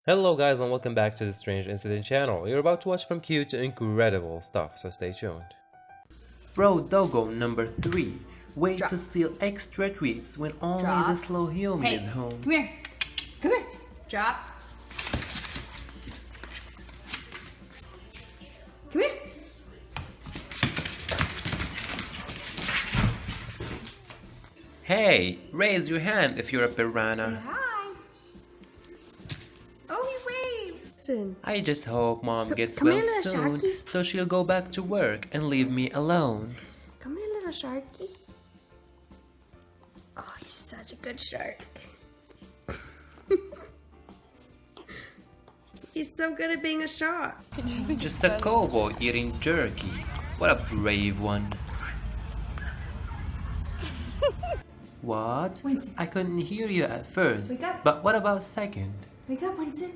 Hello guys and welcome back to the Strange Incident channel. You're about to watch from cute to incredible stuff, so stay tuned. Bro Doggo number 3. Way Drop. to steal extra treats when only Drop. the slow human Hey, is home. come here. Come here. Drop. Come here. Hey, raise your hand if you're a Say piranha. hi. Oh, he waved. Listen. I just hope mom gets come well here, little soon sharky. so she'll go back to work and leave me alone. Come here, little sharky. Oh, you're such a good shark. He's so good at being a shark. Just a cowboy eating jerky. What a brave one. What? Winston. I couldn't hear you at first, Wake up. but what about second? Wake up, Winston.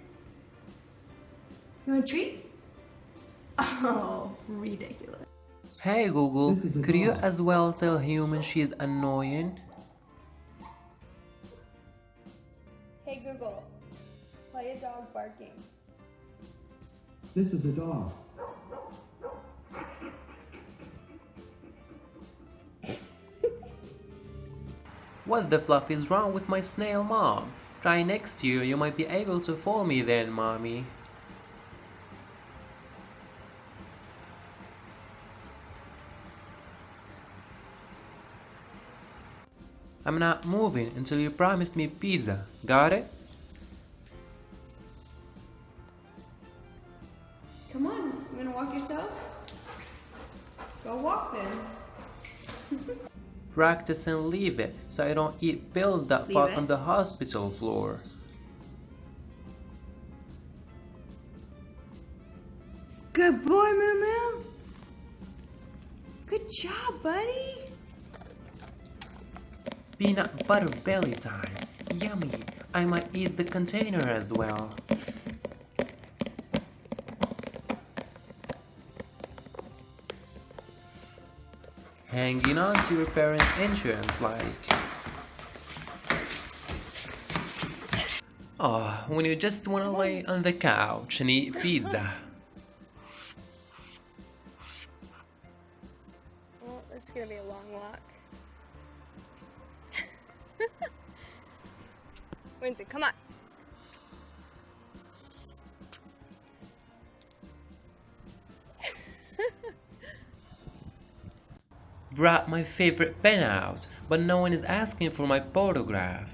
You want a treat? Oh, ridiculous. Hey Google, could you as well tell human she's annoying? Hey Google, play a dog barking. This is a dog. What the fluff is wrong with my snail mom? Try next year, you might be able to fool me then, mommy. I'm not moving until you promise me pizza, got it? Come on, you wanna walk yourself? Go walk then. Practice and leave it, so I don't eat pills that Leave fall it? on the hospital floor. Good boy, Moo Moo. Good job, buddy. Peanut butter belly time. Yummy. I might eat the container as well. Hanging on to your parents' insurance like. Oh, when you just wanna lay on the couch and eat pizza. Well, this is gonna be a long walk. Winston, come on. Brought my favorite pen out, but no one is asking for my photograph.